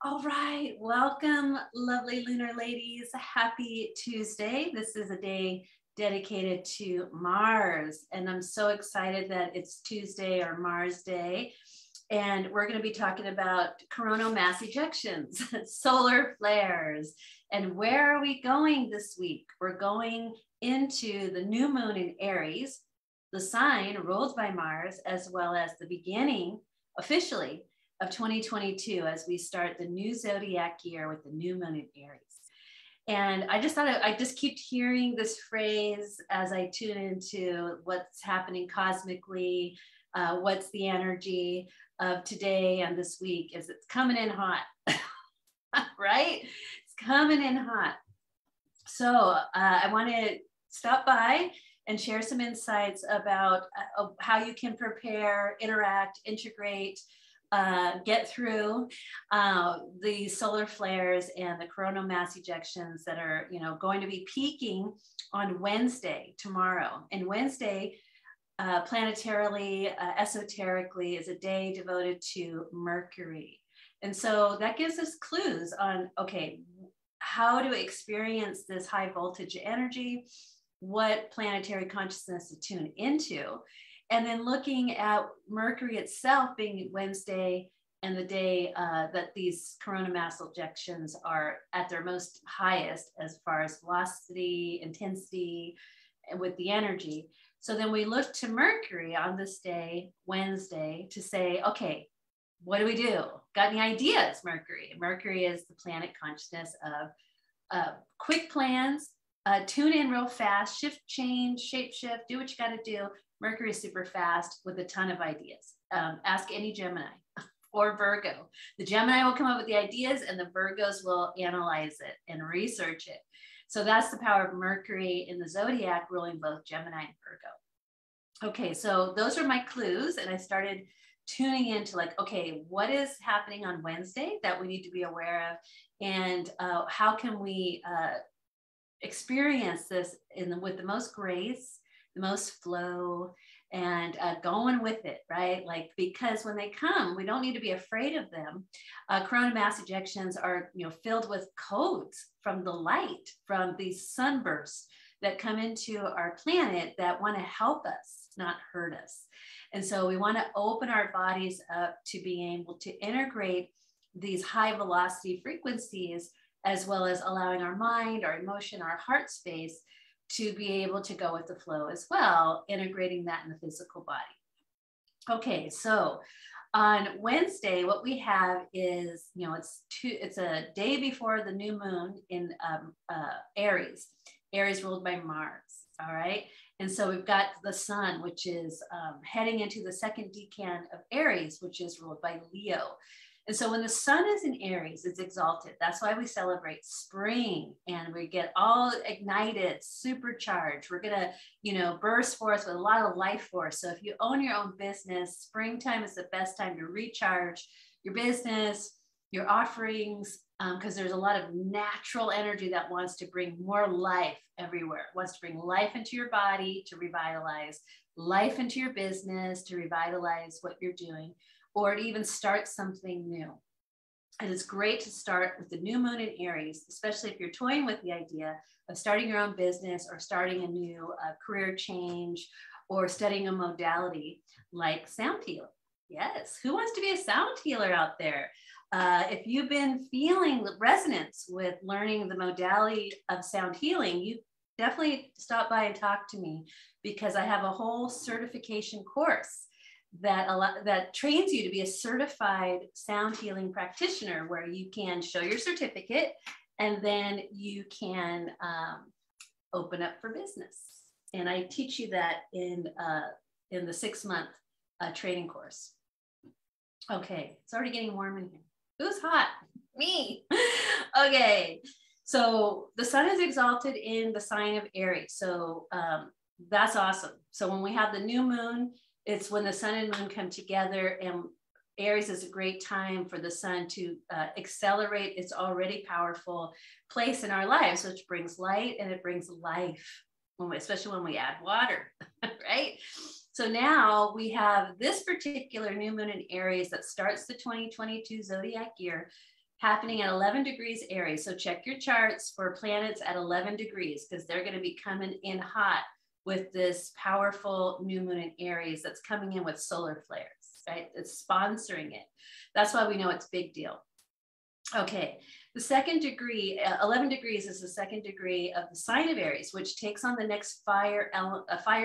All right, welcome, lovely lunar ladies. Happy Tuesday. This is a day dedicated to Mars, and I'm so excited that it's Tuesday or Mars Day. And we're going to be talking about coronal mass ejections, solar flares, and where are we going this week? We're going into the new moon in Aries, the sign ruled by Mars, as well as the beginning officially of 2022 as we start the new zodiac year with the new moon in Aries. And I just thought I just keep hearing this phrase as I tune into what's happening cosmically, what's the energy of today and this week is it's coming in hot, right? It's coming in hot. So I want to stop by and share some insights about how you can prepare, interact, integrate, get through the solar flares and the coronal mass ejections that are, going to be peaking on Wednesday, tomorrow. And Wednesday, planetarily, esoterically, is a day devoted to Mercury. And so that gives us clues on, okay, how to experience this high voltage energy, what planetary consciousness to tune into. And then looking at Mercury itself being Wednesday and the day that these coronal mass ejections are at their most highest as far as velocity, intensity, and with the energy. So then we look to Mercury on this day, Wednesday, to say, okay, what do we do? Got any ideas, Mercury? Mercury is the planet consciousness of quick plans, tune in real fast, shift, change, shape shift, do what you got to do. Mercury is super fast with a ton of ideas. Ask any Gemini or Virgo. The Gemini will come up with the ideas and the Virgos will analyze it and research it. So that's the power of Mercury in the zodiac ruling both Gemini and Virgo. Okay, so those are my clues. And I started tuning into like, okay, what is happening on Wednesday that we need to be aware of? And how can we experience this with the most grace, the most flow, and going with it, right? Like, because when they come, we don't need to be afraid of them. Coronal mass ejections are, filled with codes from the light, from these sunbursts that come into our planet that want to help us, not hurt us. And so we want to open our bodies up to being able to integrate these high velocity frequencies, as well as allowing our mind, our emotion, our heart space to be able to go with the flow as well, integrating that in the physical body. Okay, so on Wednesday, what we have is, it's a day before the new moon in Aries. Aries ruled by Mars, all right? And so we've got the sun, which is heading into the second decan of Aries, which is ruled by Leo. And so when the sun is in Aries, it's exalted. That's why we celebrate spring and we get all ignited, supercharged. We're going to, burst forth with a lot of life force. So if you own your own business, springtime is the best time to recharge your business, your offerings, because there's a lot of natural energy that wants to bring more life everywhere. It wants to bring life into your body to revitalize, life into your business to revitalize what you're doing, or to even start something new. And it's great to start with the new moon in Aries, especially if you're toying with the idea of starting your own business or starting a new career change or studying a modality like sound healing. Yes, who wants to be a sound healer out there? If you've been feeling resonance with learning the modality of sound healing, you definitely stop by and talk to me, because I have a whole certification course that trains you to be a certified sound healing practitioner, where you can show your certificate and then you can open up for business. And I teach you that in the 6-month training course. Okay, it's already getting warm in here. Who's hot? Me. Okay, so the sun is exalted in the sign of Aries. So that's awesome. So when we have the new moon, it's when the sun and moon come together, and Aries is a great time for the sun to accelerate its already powerful place in our lives, which brings light and it brings life, especially when we add water, right? So now we have this particular new moon in Aries that starts the 2022 zodiac year, happening at 11 degrees Aries. So check your charts for planets at 11 degrees because they're going to be coming in hot with this powerful new moon in Aries that's coming in with solar flares, right? It's sponsoring it. That's why we know it's a big deal. Okay, the second degree, 11 degrees is the second degree of the sign of Aries, which takes on the next fire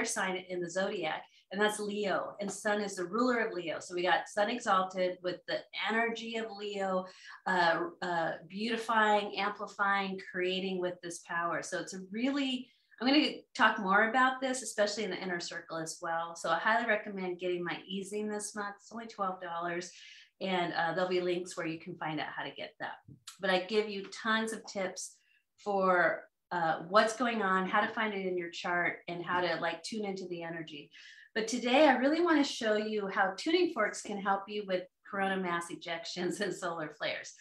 sign in the zodiac, and that's Leo, and Sun is the ruler of Leo. So we got Sun exalted with the energy of Leo, beautifying, amplifying, creating with this power. So it's a really, I'm going to talk more about this, especially in the inner circle as well. So I highly recommend getting my easing this month. It's only $12. And there'll be links where you can find out how to get that. But I give you tons of tips for what's going on, how to find it in your chart, and how to like tune into the energy. But today I really want to show you how tuning forks can help you with coronal mass ejections and solar flares.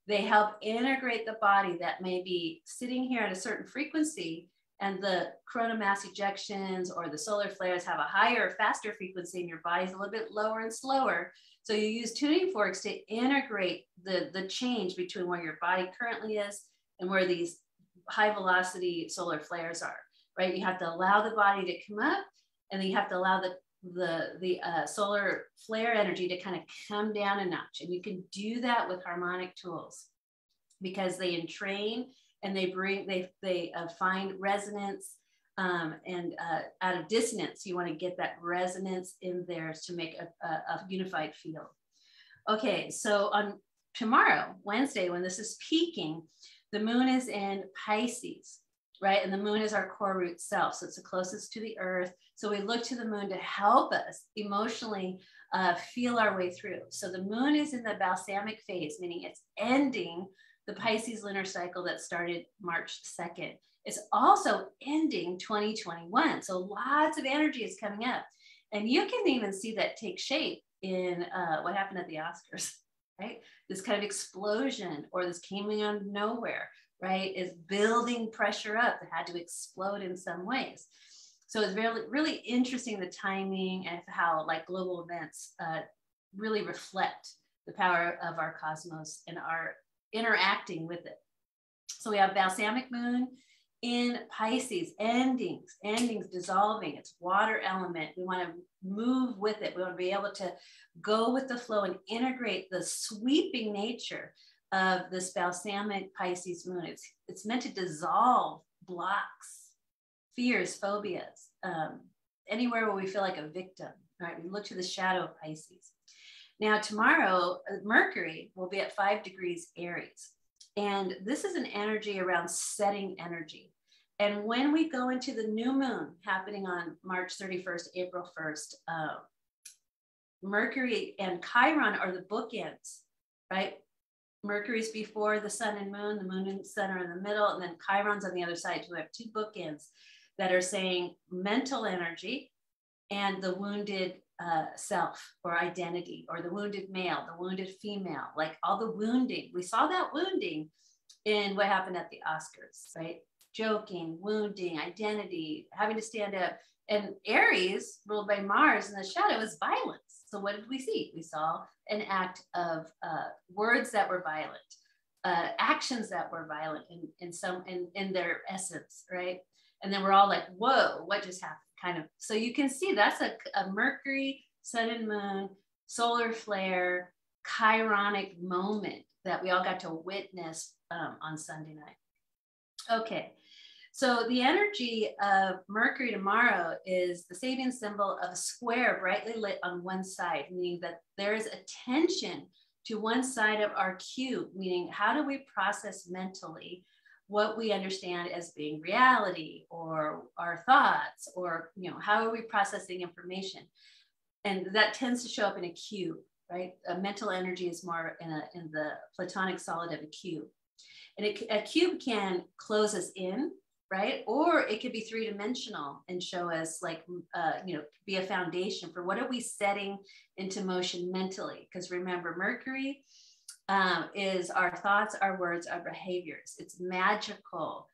They help integrate the body that may be sitting here at a certain frequency, and the coronal mass ejections or the solar flares have a higher, faster frequency, and your body's a little bit lower and slower. So you use tuning forks to integrate the change between where your body currently is and where these high velocity solar flares are, right? You have to allow the body to come up, and then you have to allow the solar flare energy to kind of come down a notch. And you can do that with harmonic tools because they entrain and they find resonance. And out of dissonance, you want to get that resonance in there to make a unified field. Okay, so on tomorrow, Wednesday, when this is peaking, the moon is in Pisces, right? And the moon is our core root self. So it's the closest to the earth. So we look to the moon to help us emotionally feel our way through. So the moon is in the balsamic phase, meaning it's ending the Pisces lunar cycle that started March 2nd. It's also ending 2021. So lots of energy is coming up. And you can even see that take shape in what happened at the Oscars, right? This kind of explosion, or this coming out of nowhere, right, is building pressure up that had to explode in some ways. So it's really, really interesting, the timing and how like global events really reflect the power of our cosmos and our interacting with it. So we have balsamic moon in Pisces, endings, dissolving. It's water element. We want to move with it. We want to be able to go with the flow and integrate the sweeping nature of this balsamic Pisces moon. It's meant to dissolve blocks, fears, phobias, anywhere where we feel like a victim, right? We look to the shadow of Pisces. Now tomorrow, Mercury will be at 5 degrees Aries. And this is an energy around setting energy. And when we go into the new moon happening on March 31st, April 1st, Mercury and Chiron are the bookends, right? Mercury's before the sun and moon, the moon and sun are in the middle, and then Chiron's on the other side. So we have 2 bookends that are saying mental energy and the wounded self or identity, or the wounded male, the wounded female, like all the wounding. We saw that wounding in what happened at the Oscars, right? Joking, wounding, identity, having to stand up. And Aries, ruled by Mars in the shadow, is violence. So what did we see? We saw an act of words that were violent, actions that were violent in their essence, right? And then we're all like, whoa, what just happened? Kind of. So you can see that's a Mercury, sun and moon, solar flare, chironic moment that we all got to witness on Sunday night. Okay, so the energy of Mercury tomorrow is the Sabian symbol of a square brightly lit on one side, meaning that there is attention to one side of our cube, meaning how do we process mentally what we understand as being reality, or our thoughts, or how are we processing information? And that tends to show up in a cube, right? Mental energy is more in the Platonic solid of a cube. And a cube can close us in, right? Or it could be 3-dimensional and show us like, be a foundation for what are we setting into motion mentally? Because remember, Mercury is our thoughts, our words, our behaviors. It's magical.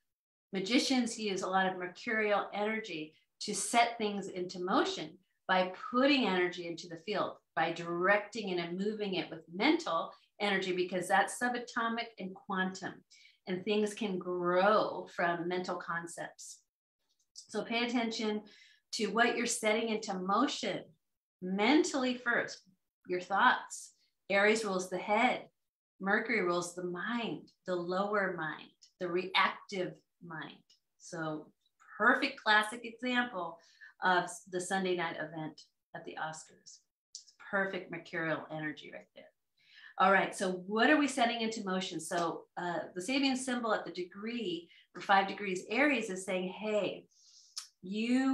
Magicians use a lot of mercurial energy to set things into motion by putting energy into the field, by directing it and moving it with mental energy, because that's subatomic and quantum, and things can grow from mental concepts. So pay attention to what you're setting into motion mentally first. Your thoughts. Aries rules the head. Mercury rules the mind, the lower mind, the reactive mind. So perfect classic example of the Sunday night event at the Oscars. It's perfect mercurial energy right there. All right, so what are we setting into motion? So the Sabian symbol at the degree for 5 degrees Aries is saying, hey,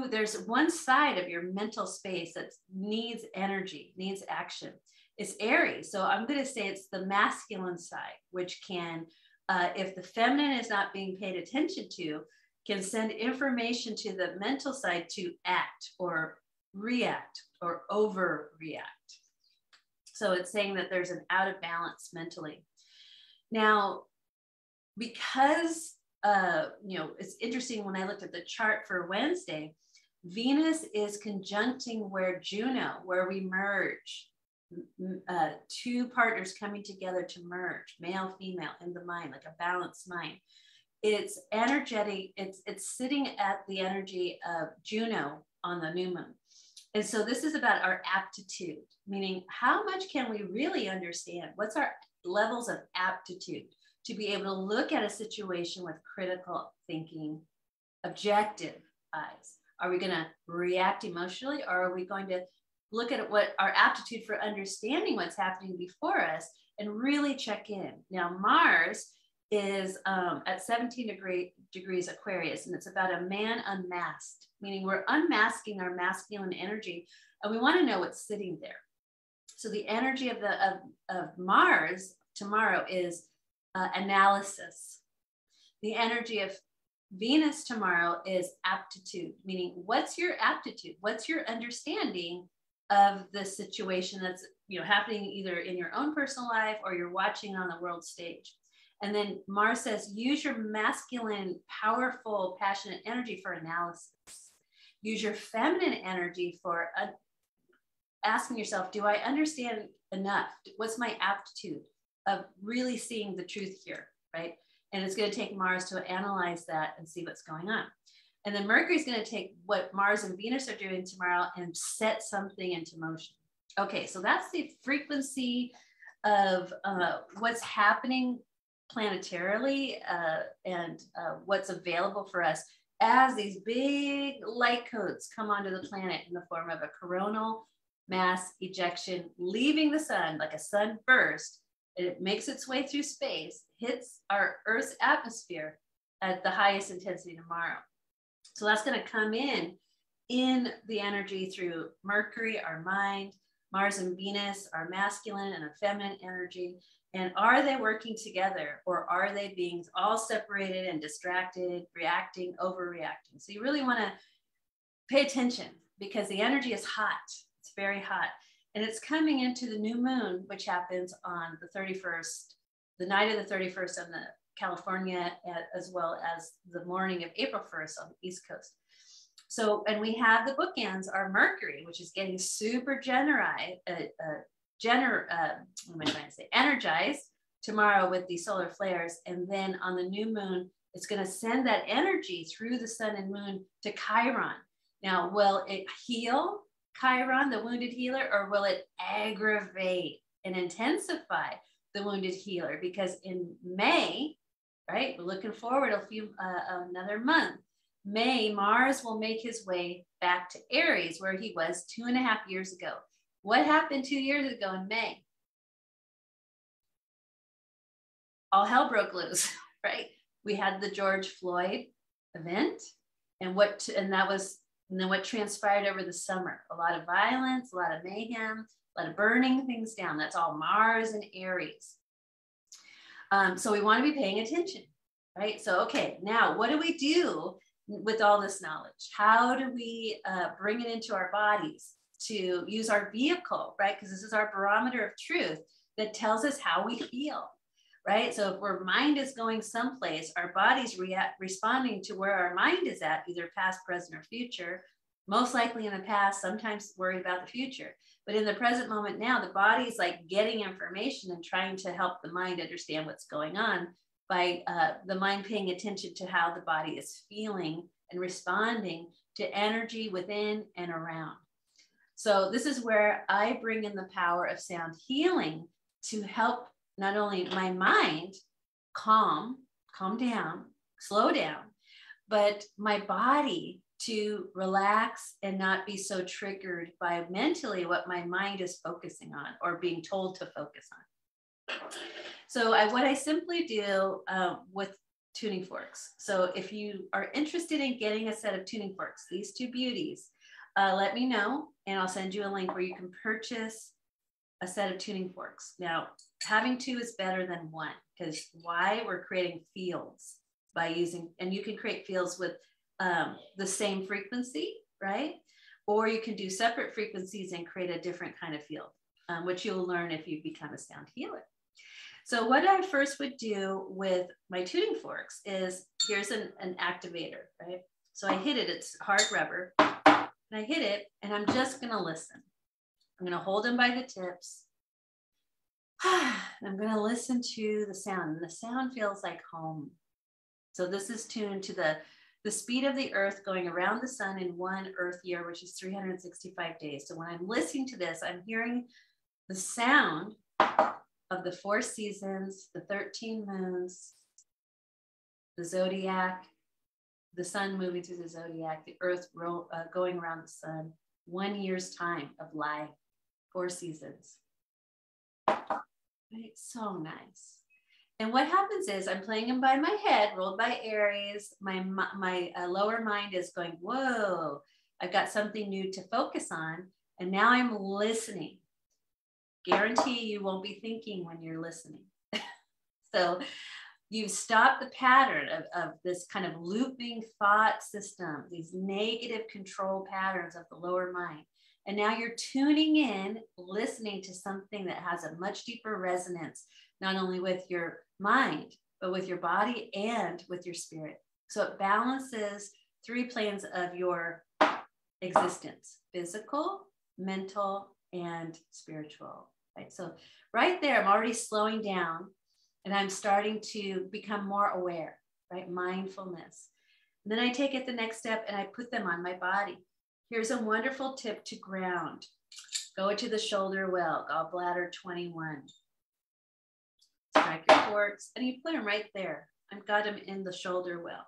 there's one side of your mental space that needs energy, needs action. It's Aries. So I'm going to say it's the masculine side, which can, if the feminine is not being paid attention to, can send information to the mental side to act or react or overreact. So it's saying that there's an out of balance mentally. Now, because, it's interesting when I looked at the chart for Wednesday, Venus is conjuncting where Juno, where we merge, two partners coming together to merge, male, female in the mind, like a balanced mind. It's energetic. It's sitting at the energy of Juno on the new moon. And so this is about our aptitude, meaning how much can we really understand? What's our levels of aptitude to be able to look at a situation with critical thinking, objective eyes? Are we going to react emotionally, or are we going to look at what our aptitude for understanding what's happening before us and really check in? Now, Mars is at 17 degrees Aquarius, and it's about a man unmasked, meaning we're unmasking our masculine energy, and we want to know what's sitting there. So the energy of Mars tomorrow is analysis. The energy of Venus tomorrow is aptitude, meaning what's your aptitude? What's your understanding of the situation that's happening either in your own personal life or you're watching on the world stage? And then Mars says, use your masculine, powerful, passionate energy for analysis. Use your feminine energy for asking yourself, do I understand enough? What's my aptitude of really seeing the truth here, right? And it's going to take Mars to analyze that and see what's going on. And then Mercury is going to take what Mars and Venus are doing tomorrow and set something into motion. Okay, so that's the frequency of what's happening planetarily and what's available for us as these big light codes come onto the planet in the form of a coronal mass ejection, leaving the sun like a sunburst. It makes its way through space, hits our Earth's atmosphere at the highest intensity tomorrow. So that's going to come in the energy through Mercury, our mind, Mars and Venus, our masculine and our feminine energy. And are they working together, or are they being all separated and distracted, reacting, overreacting? So you really want to pay attention, because the energy is hot. It's very hot. And it's coming into the new moon, which happens on the 31st, the night of the 31st on the California, as well as the morning of April 1st on the East Coast. So, and we have the bookends, our Mercury, which is getting super energized tomorrow with the solar flares. And then on the new moon, it's going to send that energy through the sun and moon to Chiron. Now, will it heal Chiron, the wounded healer, or will it aggravate and intensify the wounded healer? Because in May, right, we're looking forward another month. May, Mars will make his way back to Aries, where he was 2.5 years ago. What happened 2 years ago in May? All hell broke loose, right? We had the George Floyd event, and then what transpired over the summer? A lot of violence, a lot of mayhem, a lot of burning things down. That's all Mars and Aries. So we want to be paying attention, right? So, okay, now what do we do with all this knowledge? How do we bring it into our bodies to use our vehicle, right? Because this is our barometer of truth that tells us how we feel, right? So if our mind is going someplace, our body's responding to where our mind is at, either past, present, or future. most likely in the past, sometimes worried about the future. But in the present moment now, the body's like getting information and trying to help the mind understand what's going on by the mind paying attention to how the body is feeling and responding to energy within and around. So this is where I bring in the power of sound healing to help not only my mind calm down, slow down, but my body to relax and not be so triggered by mentally what my mind is focusing on or being told to focus on. So what I simply do with tuning forks. So if you are interested in getting a set of tuning forks, these two beauties, let me know and I'll send you a link where you can purchase a set of tuning forks. Now, having two is better than one, because why? We're creating fields by using, and you can create fields with the same frequency, right? Or you can do separate frequencies and create a different kind of field, which you'll learn if you become a sound healer. So what I first would do with my tuning forks is, here's an activator, right? So I hit it, it's hard rubber, and I hit it, and I'm just gonna listen. I'm gonna hold them by the tips. I'm gonna listen to the sound, and the sound feels like home. So this is tuned to the speed of the earth going around the sun in one earth year, which is 365 days. So when I'm listening to this, I'm hearing the sound of the 4 seasons, the 13 moons, the zodiac, the sun moving through the zodiac, the earth going around the sun, 1 year's time of life, 4 seasons. Right? So nice. And what happens is I'm playing them by my head, rolled by Aries. My lower mind is going, whoa, I've got something new to focus on. And now I'm listening. Guarantee you won't be thinking when you're listening. So you stop the pattern of this kind of looping thought system, these negative control patterns of the lower mind. And now you're tuning in, listening to something that has a much deeper resonance, not only with your mind, but with your body and with your spirit. So it balances 3 planes of your existence: physical, mental, and spiritual. Right? So right there, I'm already slowing down and I'm starting to become more aware, right? Mindfulness. And then I take it the next step and I put them on my body. Here's a wonderful tip to ground. Go to the shoulder well, gallbladder 21. Strike your forks and you put them right there. I've got them in the shoulder well.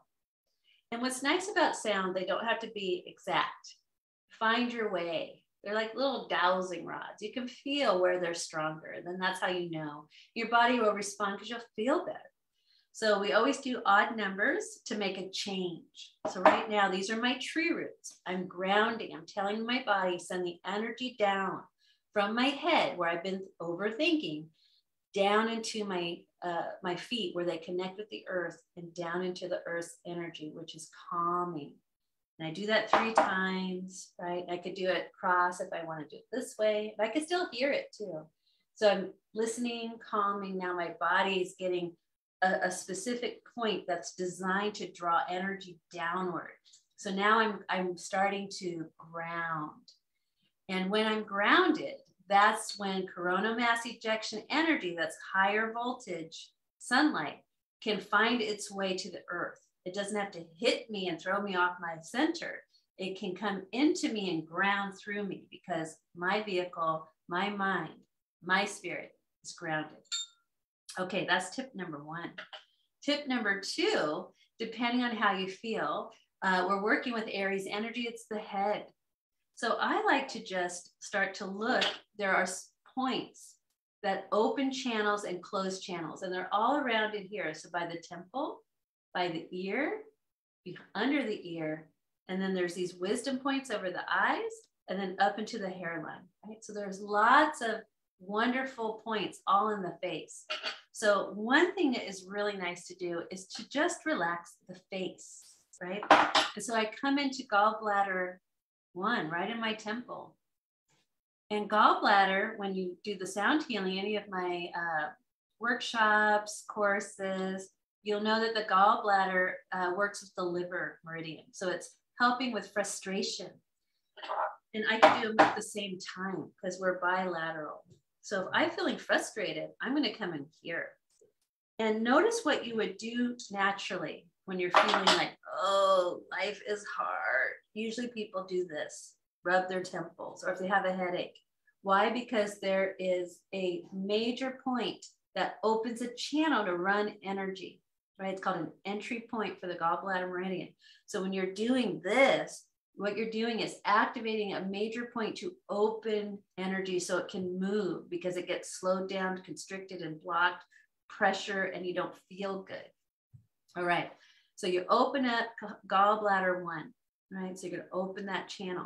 And what's nice about sound, they don't have to be exact. Find your way. They're like little dowsing rods. You can feel where they're stronger. Then that's how you know. Your body will respond because you'll feel better. So we always do odd numbers to make a change. So right now, these are my tree roots. I'm grounding. I'm telling my body, send the energy down from my head where I've been overthinking, down into my feet where they connect with the earth, and down into the earth's energy, which is calming. And I do that 3 times, right? I could do it cross if I want to do it this way, but I could still hear it too. So I'm listening, calming. Now my body is getting a specific point that's designed to draw energy downward. So now I'm starting to ground. And when I'm grounded, that's when coronal mass ejection energy, that's higher voltage sunlight, can find its way to the earth. It doesn't have to hit me and throw me off my center. It can come into me and ground through me because my vehicle, my mind, my spirit is grounded. Okay, that's tip number 1. Tip number 2, depending on how you feel, we're working with Aries energy, it's the head. So I like to just start to look, there are points that open channels and close channels, and they're all around in here. So by the temple, by the ear, under the ear, and then there's these wisdom points over the eyes, and then up into the hairline, right? So there's lots of wonderful points all in the face. So one thing that is really nice to do is to just relax the face, right? And so I come into gallbladder 1, right in my temple. And gallbladder, when you do the sound healing, any of my workshops, courses, you'll know that the gallbladder works with the liver meridian. So it's helping with frustration. And I can do them at the same time because we're bilateral. So if I'm feeling frustrated, I'm going to come in here. And notice what you would do naturally when you're feeling like, oh, life is hard. Usually people do this, rub their temples, or if they have a headache. Why? Because there is a major point that opens a channel to run energy, right? It's called an entry point for the gallbladder meridian. So when you're doing this, what you're doing is activating a major point to open energy so it can move, because it gets slowed down, constricted, and blocked, pressure, and you don't feel good. All right. So you open up gallbladder 1, right? So you're going to open that channel.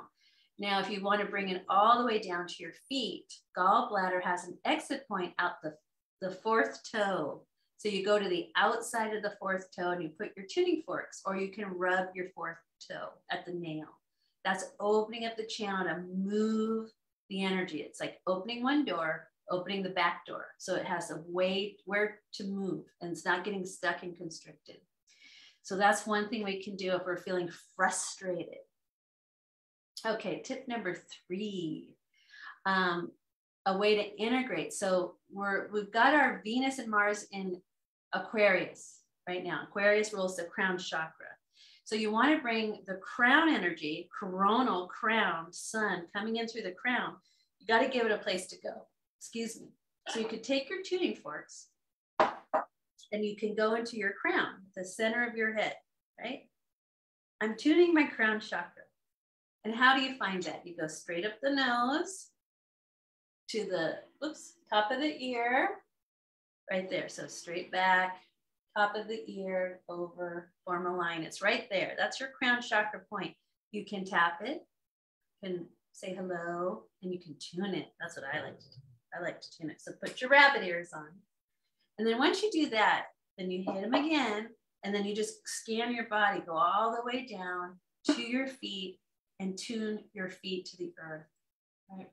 Now, if you want to bring it all the way down to your feet, gallbladder has an exit point out the 4th toe. So you go to the outside of the 4th toe and you put your tuning forks, or you can rub your 4th toe at the nail. That's opening up the channel to move the energy. It's like opening one door, opening the back door. So it has a way where to move, and it's not getting stuck and constricted. So that's one thing we can do if we're feeling frustrated. Okay, tip number 3, a way to integrate. So we've got our Venus and Mars in Aquarius right now. Aquarius rules the crown chakra. So you want to bring the crown energy, coronal crown, sun coming in through the crown. You got to give it a place to go. Excuse me. So you could take your tuning forks and you can go into your crown, the center of your head, right? I'm tuning my crown chakra. And how do you find that? You go straight up the nose to the, top of the ear, right there. So straight back, top of the ear, over, form a line. It's right there. That's your crown chakra point. You can tap it, you can say hello, and you can tune it. That's what I like to do. I like to tune it. So put your rabbit ears on. And then once you do that, then you hit them again, and then you just scan your body, go all the way down to your feet and tune your feet to the earth,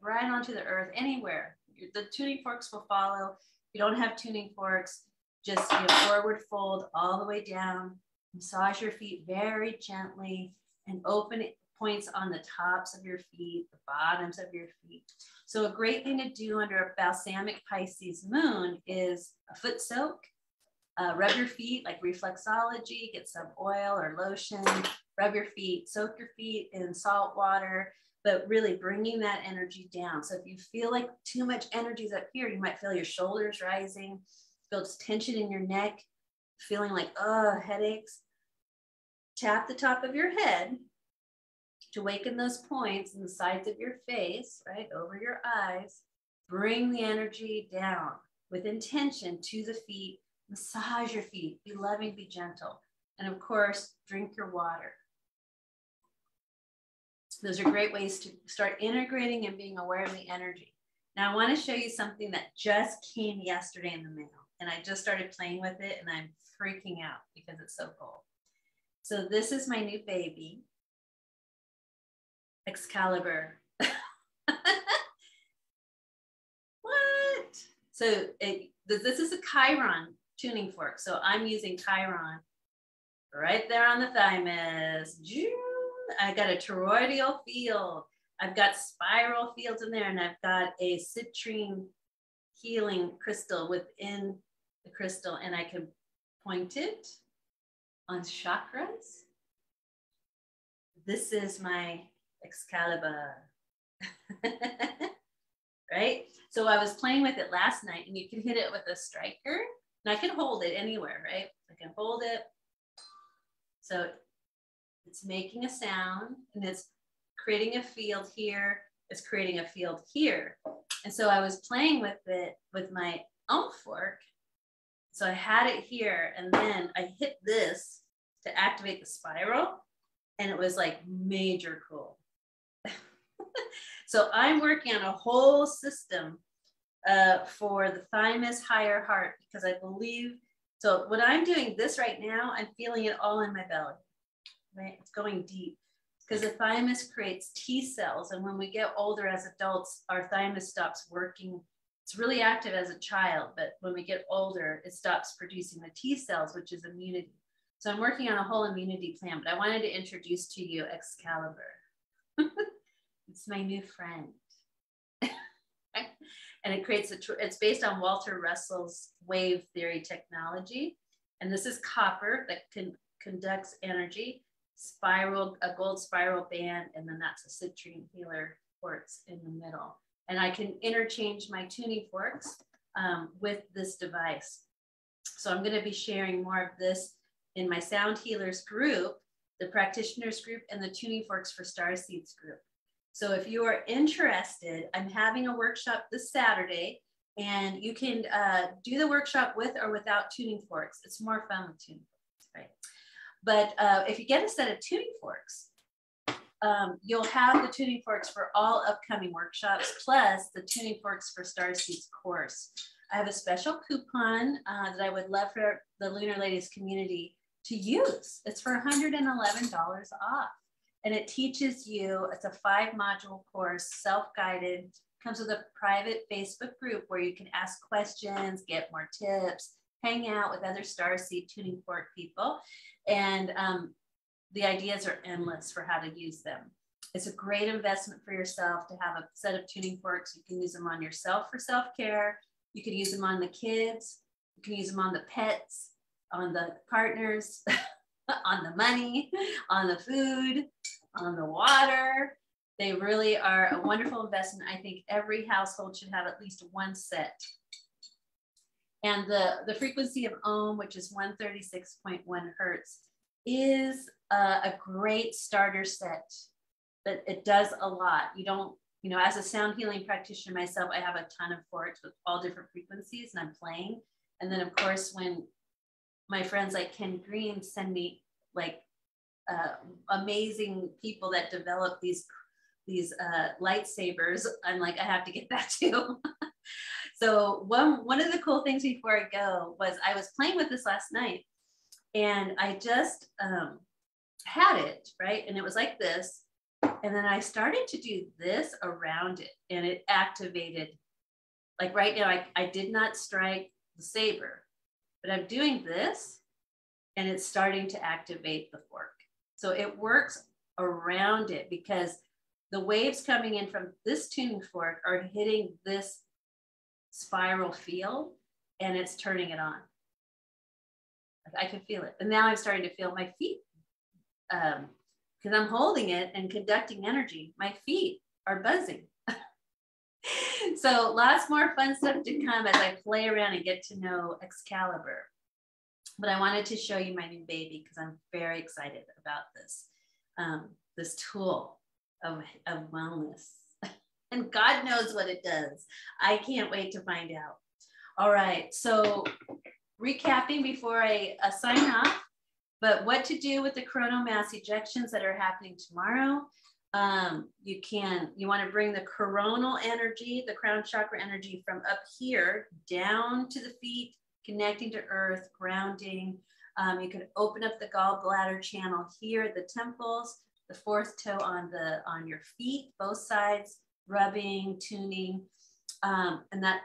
right onto the earth, anywhere. The tuning forks will follow. If you don't have tuning forks, just forward fold all the way down, massage your feet very gently, and open points on the tops of your feet, the bottoms of your feet. So a great thing to do under a balsamic Pisces moon is a foot soak. Rub your feet like reflexology, get some oil or lotion, rub your feet, soak your feet in salt water, but really bringing that energy down. So if you feel like too much energy is up here, you might feel your shoulders rising, feel tension in your neck, feeling like, headaches. Tap the top of your head to awaken those points in the sides of your face, right, over your eyes. Bring the energy down with intention to the feet. Massage your feet, be loving, be gentle. And of course, drink your water. Those are great ways to start integrating and being aware of the energy. Now I want to show you something that just came yesterday in the mail, and I just started playing with it and I'm freaking out because it's so cool. So this is my new baby, Excalibur. What? So this is a Chiron tuning fork. So I'm using Chiron right there on the thymus. I got a toroidal field. I've got spiral fields in there, and I've got a citrine healing crystal within the crystal, and I can point it on chakras. This is my Excalibur. Right? So I was playing with it last night, and you can hit it with a striker, and I can hold it anywhere, right? I can hold it. So it's making a sound, and it's creating a field here. It's creating a field here. And so I was playing with it with my fork. So I had it here, and then I hit this to activate the spiral, and it was like major cool. So I'm working on a whole system for the thymus higher heart, because I believe, so when I'm doing this right now, I'm feeling it all in my belly, right? It's going deep, because the thymus creates T cells. And when we get older as adults, our thymus stops working. It's really active as a child, but when we get older, it stops producing the T cells, which is immunity. So I'm working on a whole immunity plan, but I wanted to introduce to you Excalibur. It's my new friend. And it creates it's based on Walter Russell's wave theory technology. And this is copper that conducts energy, a gold spiral band, and then that's a citrine healer quartz in the middle. And I can interchange my tuning forks with this device. So I'm going to be sharing more of this in my Sound Healers group, the practitioners group, and the Tuning Forks for Starseeds group. So if you are interested, I'm having a workshop this Saturday, and you can do the workshop with or without tuning forks. It's more fun with tuning forks, right? But if you get a set of tuning forks, you'll have the tuning forks for all upcoming workshops, plus the Tuning Forks for Starseeds course. I have a special coupon that I would love for the Lunar Ladies community to use. It's for $111 off. And it teaches you, it's a 5-module course, self-guided, comes with a private Facebook group where you can ask questions, get more tips, hang out with other starseed tuning fork people. And the ideas are endless for how to use them. It's a great investment for yourself to have a set of tuning forks. You can use them on yourself for self-care. You can use them on the kids. You can use them on the pets, on the partners, on the money, on the food, on the water. They really are a wonderful investment. I think every household should have at least one set. And the frequency of Ohm, which is 136.1 hertz, is a great starter set. That it does a lot. You don't, you know, as a sound healing practitioner myself, I have a ton of forks with all different frequencies, and I'm playing. And then of course, when my friends like Ken Green send me like amazing people that develop these lightsabers, I'm like, I have to get that too. So one of the cool things before I go was I was playing with this last night, and I just had it, right? And it was like this. And then I started to do this around it, and it activated. Like right now, I did not strike the saber, but I'm doing this, and it's starting to activate the fork. So it works around it because the waves coming in from this tuning fork are hitting this spiral field, and it's turning it on. I can feel it. And now I'm starting to feel my feet. Because I'm holding it and conducting energy. My feet are buzzing. So lots more fun stuff to come as I play around and get to know Excalibur. But I wanted to show you my new baby because I'm very excited about this, this tool of wellness. And God knows what it does. I can't wait to find out. All right, so recapping before I sign off. But what to do with the coronal mass ejections that are happening tomorrow. You want to bring the coronal energy, the crown chakra energy from up here down to the feet, connecting to earth, grounding. You can open up the gallbladder channel here at the temples, the fourth toe on your feet, both sides, rubbing, tuning. And that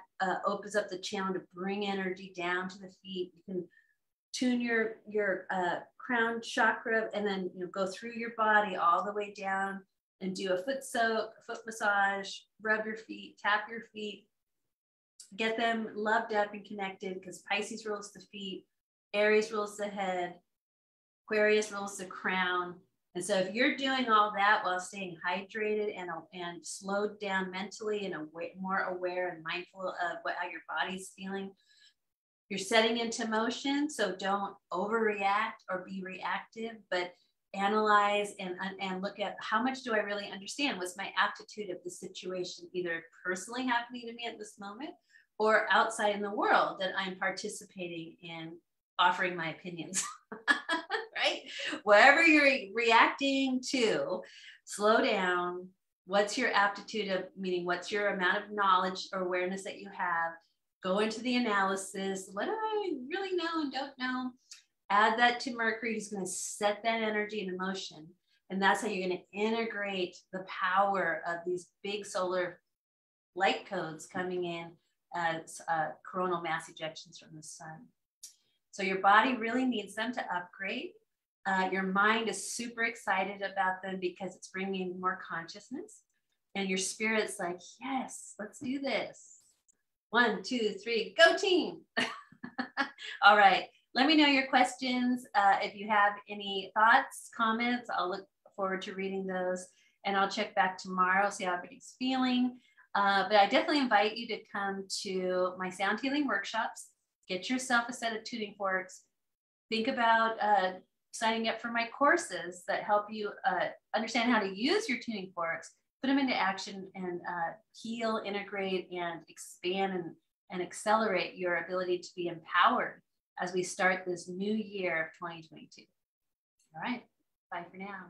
opens up the channel to bring energy down to the feet. You can tune your crown chakra, and then go through your body all the way down and do a foot soak, a foot massage, rub your feet, tap your feet, get them loved up and connected, because Pisces rules the feet, Aries rules the head, Aquarius rules the crown. And so if you're doing all that while staying hydrated and slowed down mentally and more aware and mindful of how your body's feeling, you're setting into motion. So don't overreact or be reactive, but analyze and look at how much do I really understand? What's my aptitude of the situation, either personally happening to me at this moment or outside in the world that I'm participating in, offering my opinions, right? Wherever you're reacting to, slow down. What's your aptitude of, meaning what's your amount of knowledge or awareness that you have? Go into the analysis. What do I really know and don't know? Add that to Mercury, who's going to set that energy into motion. And that's how you're going to integrate the power of these big solar light codes coming in as coronal mass ejections from the sun. So your body really needs them to upgrade. Your mind is super excited about them because it's bringing more consciousness. and your spirit's like, yes, let's do this. 1, 2, 3, go team. All right. Let me know your questions. If you have any thoughts, comments, I'll look forward to reading those, and I'll check back tomorrow, see how everybody's feeling. But I definitely invite you to come to my sound healing workshops. Get yourself a set of tuning forks. Think about signing up for my courses that help you understand how to use your tuning forks, put them into action, and heal, integrate, and expand and accelerate your ability to be empowered as we start this new year of 2022. All right, bye for now.